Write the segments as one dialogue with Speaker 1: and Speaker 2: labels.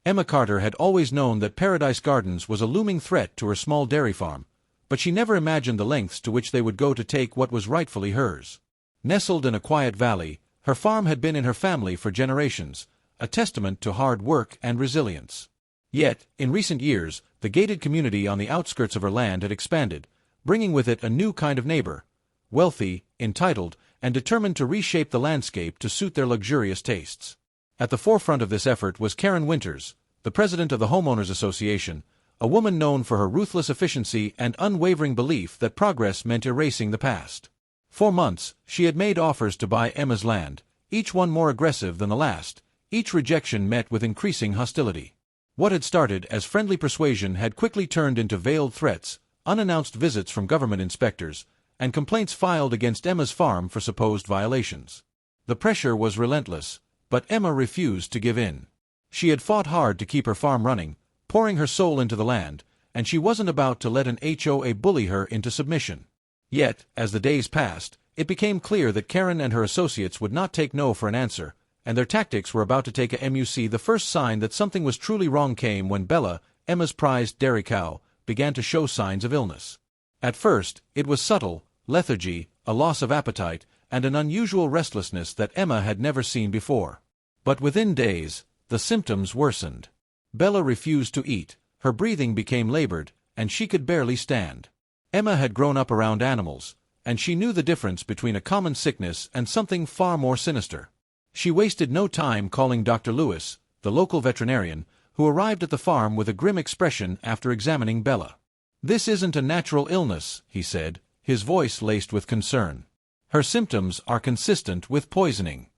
Speaker 1: Emma Carter had always known that Paradise Gardens was a looming threat to her small dairy farm, but she never imagined the lengths to which they would go to take what was rightfully hers. Nestled in a quiet valley, her farm had been in her family for generations, a testament to hard work and resilience. Yet, in recent years, the gated community on the outskirts of her land had expanded, bringing with it a new kind of neighbor, wealthy, entitled, and determined to reshape the landscape to suit their luxurious tastes. At the forefront of this effort was Karen Winters, the president of the Homeowners Association, a woman known for her ruthless efficiency and unwavering belief that progress meant erasing the past. For months, she had made offers to buy Emma's land, each one more aggressive than the last, each rejection met with increasing hostility. What had started as friendly persuasion had quickly turned into veiled threats, unannounced visits from government inspectors, and complaints filed against Emma's farm for supposed violations. The pressure was relentless, but Emma refused to give in. She had fought hard to keep her farm running, pouring her soul into the land, and she wasn't about to let an HOA bully her into submission. Yet, as the days passed, it became clear that Karen and her associates would not take no for an answer, and their tactics were about to take a MUC. The first sign that something was truly wrong came when Bella, Emma's prized dairy cow, began to show signs of illness. At first, it was subtle, lethargy, a loss of appetite, and an unusual restlessness that Emma had never seen before. But within days, the symptoms worsened. Bella refused to eat, her breathing became labored, and she could barely stand. Emma had grown up around animals, and she knew the difference between a common sickness and something far more sinister. She wasted no time calling Dr. Lewis, the local veterinarian, who arrived at the farm with a grim expression after examining Bella. "This isn't a natural illness," he said, his voice laced with concern. "Her symptoms are consistent with poisoning."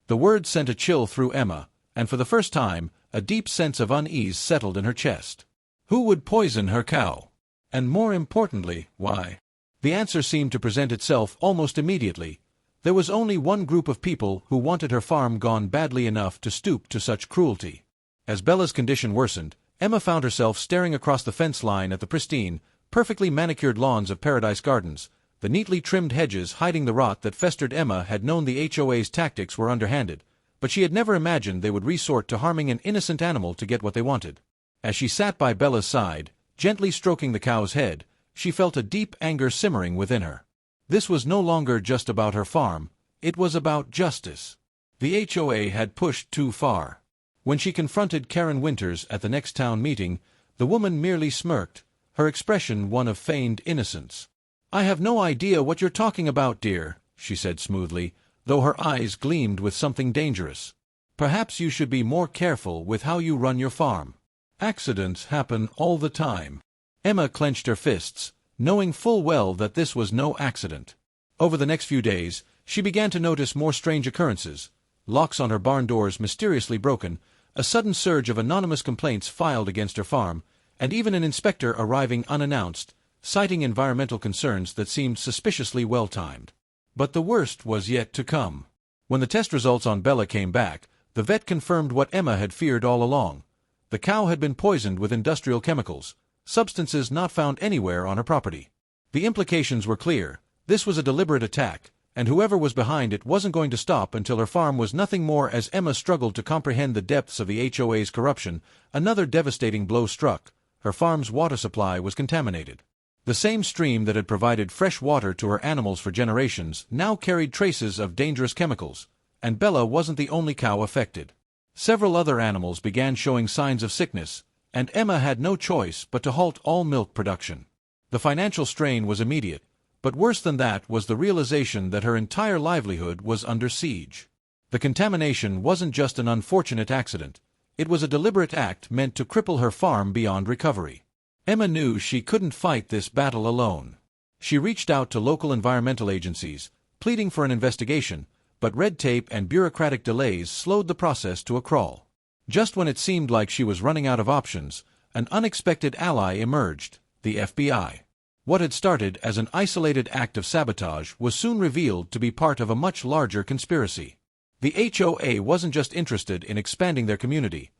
Speaker 1: The word sent a chill through Emma, and for the first time, a deep sense of unease settled in her chest. Who would poison her cow? And more importantly, why? The answer seemed to present itself almost immediately. There was only one group of people who wanted her farm gone badly enough to stoop to such cruelty. As Bella's condition worsened, Emma found herself staring across the fence line at the pristine, perfectly manicured lawns of Paradise Gardens, the neatly trimmed hedges hiding the rot that festered. Emma had known the HOA's tactics were underhanded, but she had never imagined they would resort to harming an innocent animal to get what they wanted. As she sat by Bella's side, gently stroking the cow's head, she felt a deep anger simmering within her. This was no longer just about her farm, it was about justice. The HOA had pushed too far. When she confronted Karen Winters at the next town meeting, the woman merely smirked, her expression one of feigned innocence. "I have no idea what you're talking about, dear," she said smoothly, though her eyes gleamed with something dangerous. "Perhaps you should be more careful with how you run your farm. Accidents happen all the time." Emma clenched her fists, knowing full well that this was no accident. Over the next few days, she began to notice more strange occurrences: locks on her barn doors mysteriously broken, a sudden surge of anonymous complaints filed against her farm, and even an inspector arriving unannounced, citing environmental concerns that seemed suspiciously well-timed. But the worst was yet to come. When the test results on Bella came back, the vet confirmed what Emma had feared all along. The cow had been poisoned with industrial chemicals, substances not found anywhere on her property. The implications were clear: this was a deliberate attack, and whoever was behind it wasn't going to stop until her farm was nothing more. As Emma struggled to comprehend the depths of the HOA's corruption, another devastating blow struck: her farm's water supply was contaminated. The same stream that had provided fresh water to her animals for generations now carried traces of dangerous chemicals, and Bella wasn't the only cow affected. Several other animals began showing signs of sickness, and Emma had no choice but to halt all milk production. The financial strain was immediate, but worse than that was the realization that her entire livelihood was under siege. The contamination wasn't just an unfortunate accident, it was a deliberate act meant to cripple her farm beyond recovery. Emma knew she couldn't fight this battle alone. She reached out to local environmental agencies, pleading for an investigation, but red tape and bureaucratic delays slowed the process to a crawl. Just when it seemed like she was running out of options, an unexpected ally emerged: the FBI. What had started as an isolated act of sabotage was soon revealed to be part of a much larger conspiracy. The HOA wasn't just interested in expanding their community.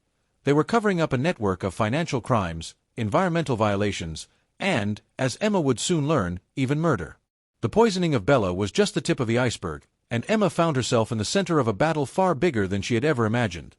Speaker 1: They were covering up a network of financial crimes, environmental violations, and, as Emma would soon learn, even murder. The poisoning of Bella was just the tip of the iceberg, and Emma found herself in the center of a battle far bigger than she had ever imagined.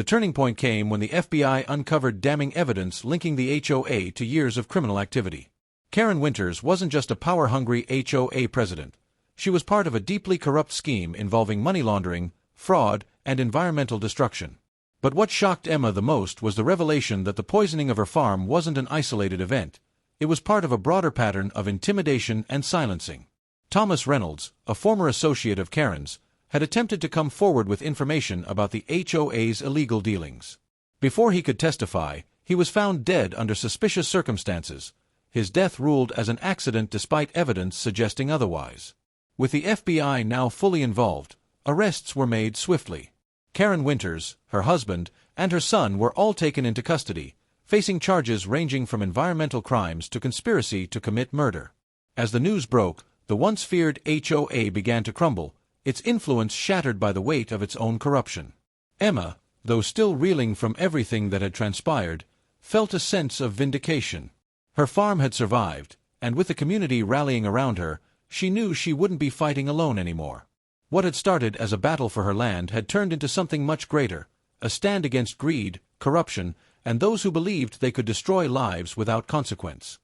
Speaker 1: The turning point came when the FBI uncovered damning evidence linking the HOA to years of criminal activity. Karen Winters wasn't just a power-hungry HOA president. She was part of a deeply corrupt scheme involving money laundering, fraud, and environmental destruction. But what shocked Emma the most was the revelation that the poisoning of her farm wasn't an isolated event. It was part of a broader pattern of intimidation and silencing. Thomas Reynolds, a former associate of Karen's, had attempted to come forward with information about the HOA's illegal dealings. Before he could testify, he was found dead under suspicious circumstances, his death ruled as an accident despite evidence suggesting otherwise. With the FBI now fully involved, arrests were made swiftly. Karen Winters, her husband, and her son were all taken into custody, facing charges ranging from environmental crimes to conspiracy to commit murder. As the news broke, the once feared HOA began to crumble, its influence shattered by the weight of its own corruption. Emma, though still reeling from everything that had transpired, felt a sense of vindication. Her farm had survived, and with the community rallying around her, she knew she wouldn't be fighting alone anymore. What had started as a battle for her land had turned into something much greater, a stand against greed, corruption, and those who believed they could destroy lives without consequence.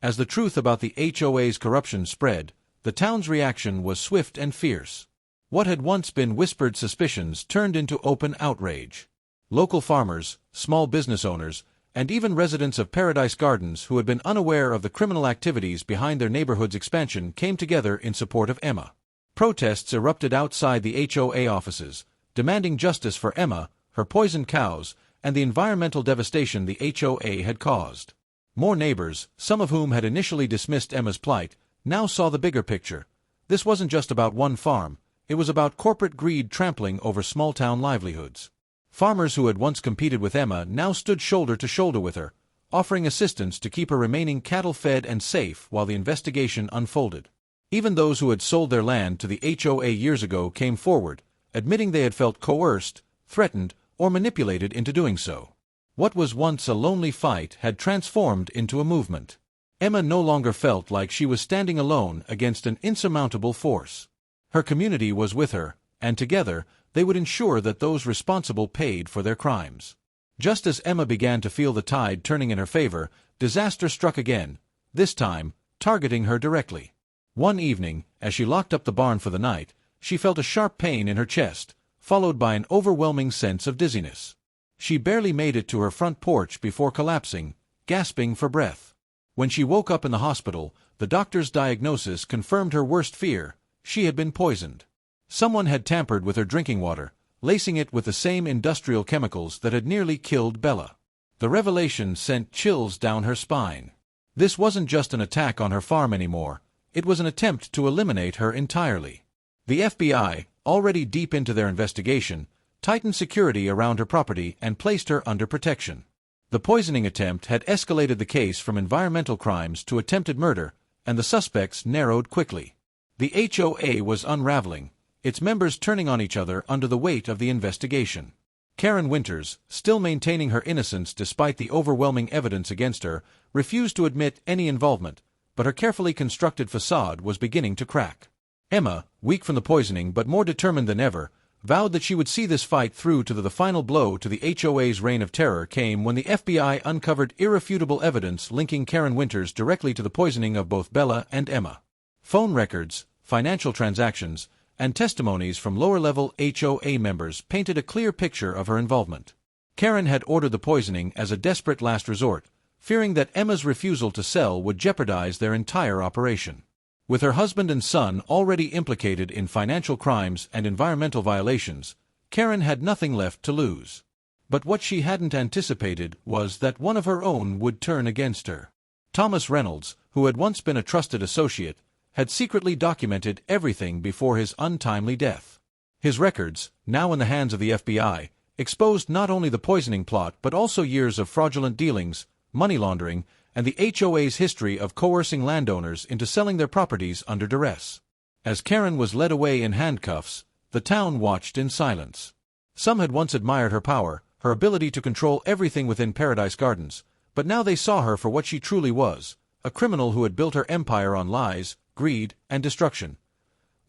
Speaker 1: As the truth about the HOA's corruption spread, the town's reaction was swift and fierce. What had once been whispered suspicions turned into open outrage. Local farmers, small business owners, and even residents of Paradise Gardens who had been unaware of the criminal activities behind their neighborhood's expansion came together in support of Emma. Protests erupted outside the HOA offices, demanding justice for Emma, her poisoned cows, and the environmental devastation the HOA had caused. More neighbors, some of whom had initially dismissed Emma's plight, now saw the bigger picture. This wasn't just about one farm, it was about corporate greed trampling over small-town livelihoods. Farmers who had once competed with Emma now stood shoulder to shoulder with her, offering assistance to keep her remaining cattle fed and safe while the investigation unfolded. Even those who had sold their land to the HOA years ago came forward, admitting they had felt coerced, threatened, or manipulated into doing so. What was once a lonely fight had transformed into a movement. Emma no longer felt like she was standing alone against an insurmountable force. Her community was with her, and together, they would ensure that those responsible paid for their crimes. Just as Emma began to feel the tide turning in her favor, disaster struck again, this time targeting her directly. One evening, as she locked up the barn for the night, she felt a sharp pain in her chest, followed by an overwhelming sense of dizziness. She barely made it to her front porch before collapsing, gasping for breath. When she woke up in the hospital, the doctor's diagnosis confirmed her worst fear: she had been poisoned. Someone had tampered with her drinking water, lacing it with the same industrial chemicals that had nearly killed Bella. The revelation sent chills down her spine. This wasn't just an attack on her farm anymore, it was an attempt to eliminate her entirely. The FBI, already deep into their investigation, tightened security around her property and placed her under protection. The poisoning attempt had escalated the case from environmental crimes to attempted murder, and the suspects narrowed quickly. The HOA was unraveling, its members turning on each other under the weight of the investigation. Karen Winters, still maintaining her innocence despite the overwhelming evidence against her, refused to admit any involvement, but her carefully constructed facade was beginning to crack. Emma, weak from the poisoning but more determined than ever, vowed that she would see this fight through to the final blow to the HOA's reign of terror came when the FBI uncovered irrefutable evidence linking Karen Winters directly to the poisoning of both Bella and Emma. Phone records, financial transactions, and testimonies from lower-level HOA members painted a clear picture of her involvement. Karen had ordered the poisoning as a desperate last resort, fearing that Emma's refusal to sell would jeopardize their entire operation. With her husband and son already implicated in financial crimes and environmental violations, Karen had nothing left to lose. But what she hadn't anticipated was that one of her own would turn against her. Thomas Reynolds, who had once been a trusted associate, had secretly documented everything before his untimely death. His records, now in the hands of the FBI, exposed not only the poisoning plot but also years of fraudulent dealings, money laundering, and the HOA's history of coercing landowners into selling their properties under duress. As Karen was led away in handcuffs, the town watched in silence. Some had once admired her power, her ability to control everything within Paradise Gardens, but now they saw her for what she truly was, a criminal who had built her empire on lies, greed, and destruction.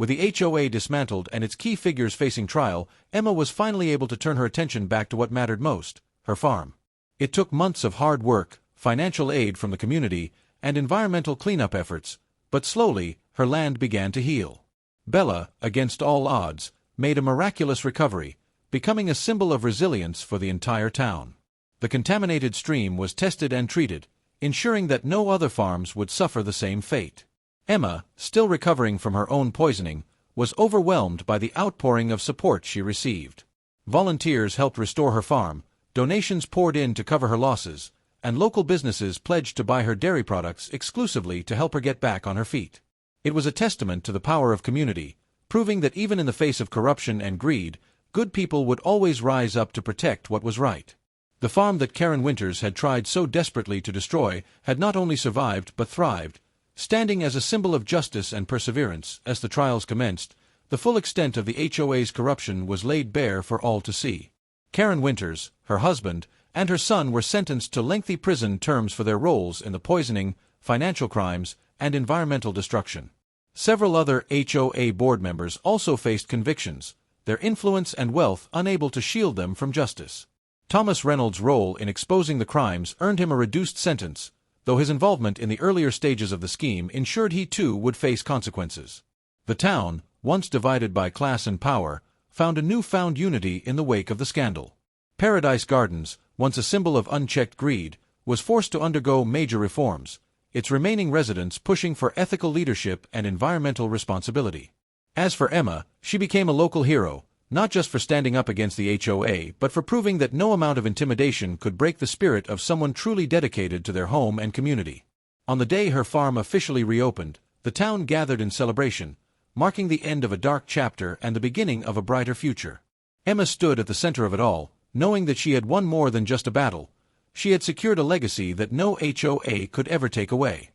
Speaker 1: With the HOA dismantled and its key figures facing trial, Emma was finally able to turn her attention back to what mattered most, her farm. It took months of hard work, financial aid from the community, and environmental cleanup efforts, but slowly, her land began to heal. Bella, against all odds, made a miraculous recovery, becoming a symbol of resilience for the entire town. The contaminated stream was tested and treated, ensuring that no other farms would suffer the same fate. Emma, still recovering from her own poisoning, was overwhelmed by the outpouring of support she received. Volunteers helped restore her farm, donations poured in to cover her losses, and local businesses pledged to buy her dairy products exclusively to help her get back on her feet. It was a testament to the power of community, proving that even in the face of corruption and greed, good people would always rise up to protect what was right. The farm that Karen Winters had tried so desperately to destroy had not only survived but thrived, standing as a symbol of justice and perseverance. As the trials commenced, the full extent of the HOA's corruption was laid bare for all to see. Karen Winters, her husband, and her son were sentenced to lengthy prison terms for their roles in the poisoning, financial crimes, and environmental destruction. Several other HOA board members also faced convictions, their influence and wealth unable to shield them from justice. Thomas Reynolds' role in exposing the crimes earned him a reduced sentence, though his involvement in the earlier stages of the scheme ensured he too would face consequences. The town, once divided by class and power, found a newfound unity in the wake of the scandal. Paradise Gardens, once a symbol of unchecked greed, was forced to undergo major reforms, its remaining residents pushing for ethical leadership and environmental responsibility. As for Emma, she became a local hero, not just for standing up against the HOA, but for proving that no amount of intimidation could break the spirit of someone truly dedicated to their home and community. On the day her farm officially reopened, the town gathered in celebration, marking the end of a dark chapter and the beginning of a brighter future. Emma stood at the center of it all, knowing that she had won more than just a battle. She had secured a legacy that no HOA could ever take away.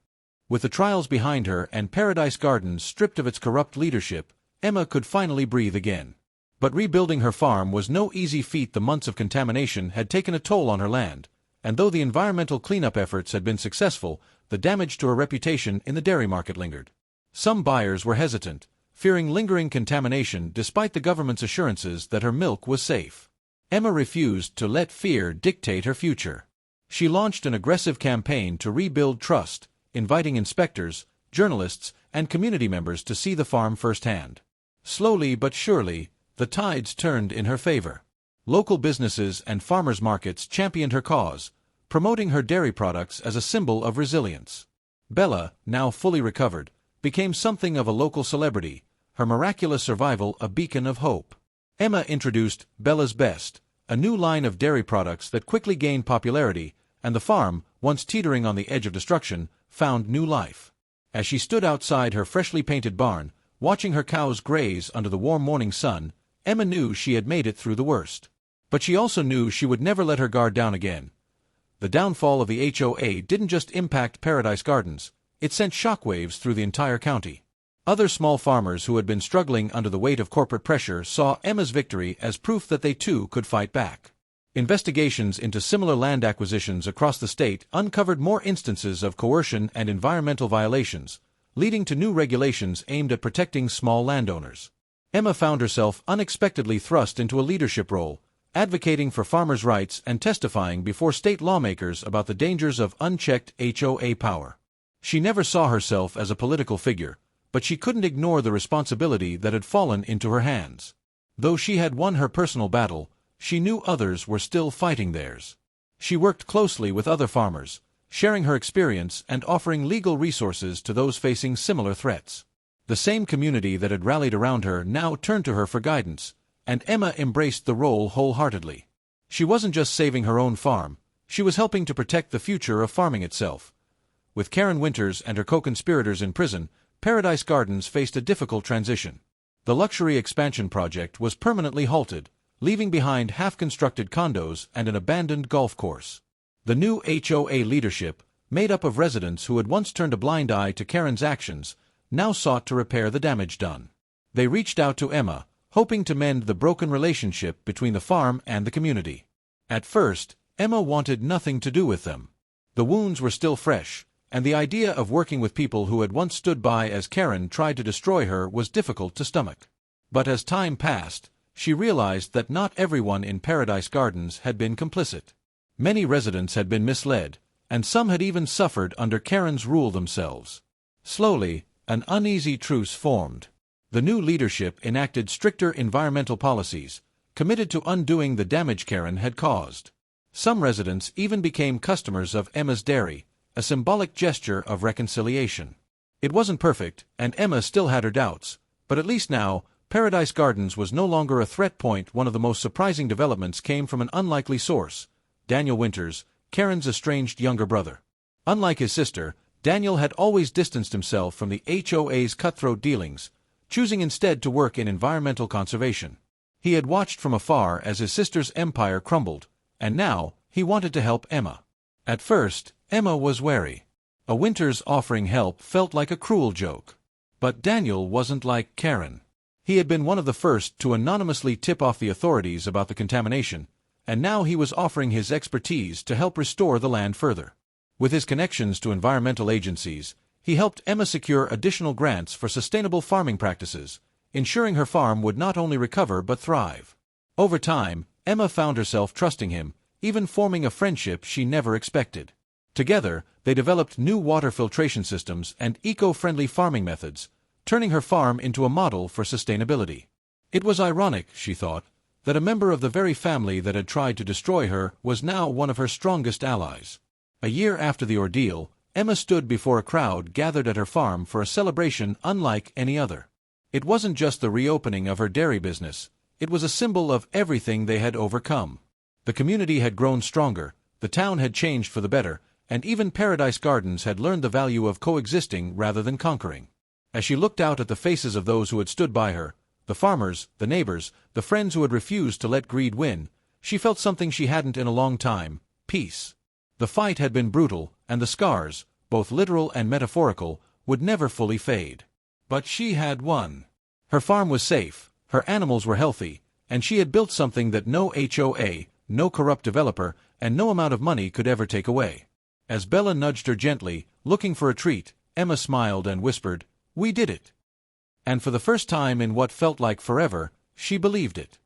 Speaker 1: With the trials behind her and Paradise Gardens stripped of its corrupt leadership, Emma could finally breathe again. But rebuilding her farm was no easy feat. The months of contamination had taken a toll on her land, and though the environmental cleanup efforts had been successful, the damage to her reputation in the dairy market lingered. Some buyers were hesitant, fearing lingering contamination despite the government's assurances that her milk was safe. Emma refused to let fear dictate her future. She launched an aggressive campaign to rebuild trust, inviting inspectors, journalists, and community members to see the farm firsthand. Slowly but surely, the tides turned in her favor. Local businesses and farmers' markets championed her cause, promoting her dairy products as a symbol of resilience. Bella, now fully recovered, became something of a local celebrity, her miraculous survival a beacon of hope. Emma introduced Bella's Best, a new line of dairy products that quickly gained popularity, and the farm, once teetering on the edge of destruction, found new life. As she stood outside her freshly painted barn, watching her cows graze under the warm morning sun, Emma knew she had made it through the worst. But she also knew she would never let her guard down again. The downfall of the HOA didn't just impact Paradise Gardens, it sent shockwaves through the entire county. Other small farmers who had been struggling under the weight of corporate pressure saw Emma's victory as proof that they too could fight back. Investigations into similar land acquisitions across the state uncovered more instances of coercion and environmental violations, leading to new regulations aimed at protecting small landowners. Emma found herself unexpectedly thrust into a leadership role, advocating for farmers' rights and testifying before state lawmakers about the dangers of unchecked HOA power. She never saw herself as a political figure, but she couldn't ignore the responsibility that had fallen into her hands. Though she had won her personal battle, she knew others were still fighting theirs. She worked closely with other farmers, sharing her experience and offering legal resources to those facing similar threats. The same community that had rallied around her now turned to her for guidance, and Emma embraced the role wholeheartedly. She wasn't just saving her own farm, she was helping to protect the future of farming itself. With Karen Winters and her co-conspirators in prison, Paradise Gardens faced a difficult transition. The luxury expansion project was permanently halted, leaving behind half-constructed condos and an abandoned golf course. The new HOA leadership, made up of residents who had once turned a blind eye to Karen's actions, now sought to repair the damage done. They reached out to Emma, hoping to mend the broken relationship between the farm and the community. At first, Emma wanted nothing to do with them. The wounds were still fresh, and the idea of working with people who had once stood by as Karen tried to destroy her was difficult to stomach. But as time passed, she realized that not everyone in Paradise Gardens had been complicit. Many residents had been misled, and some had even suffered under Karen's rule themselves. Slowly, an uneasy truce formed. The new leadership enacted stricter environmental policies, committed to undoing the damage Karen had caused. Some residents even became customers of Emma's dairy, a symbolic gesture of reconciliation. It wasn't perfect, and Emma still had her doubts, but at least now, Paradise Gardens was no longer a threat point. One of the most surprising developments came from an unlikely source: Daniel Winters, Karen's estranged younger brother. Unlike his sister, Daniel had always distanced himself from the HOA's cutthroat dealings, choosing instead to work in environmental conservation. He had watched from afar as his sister's empire crumbled, and now he wanted to help Emma. At first, Emma was wary. A Winters offering help felt like a cruel joke. But Daniel wasn't like Karen. He had been one of the first to anonymously tip off the authorities about the contamination, and now he was offering his expertise to help restore the land further. With his connections to environmental agencies, he helped Emma secure additional grants for sustainable farming practices, ensuring her farm would not only recover but thrive. Over time, Emma found herself trusting him, even forming a friendship she never expected. Together, they developed new water filtration systems and eco-friendly farming methods, turning her farm into a model for sustainability. It was ironic, she thought, that a member of the very family that had tried to destroy her was now one of her strongest allies. A year after the ordeal, Emma stood before a crowd gathered at her farm for a celebration unlike any other. It wasn't just the reopening of her dairy business, it was a symbol of everything they had overcome. The community had grown stronger, the town had changed for the better, and even Paradise Gardens had learned the value of coexisting rather than conquering. As she looked out at the faces of those who had stood by her, the farmers, the neighbors, the friends who had refused to let greed win, she felt something she hadn't in a long time: peace. The fight had been brutal, and the scars, both literal and metaphorical, would never fully fade. But she had won. Her farm was safe, her animals were healthy, and she had built something that no HOA, no corrupt developer, and no amount of money could ever take away. As Bella nudged her gently, looking for a treat, Emma smiled and whispered, "We did it." And for the first time in what felt like forever, she believed it.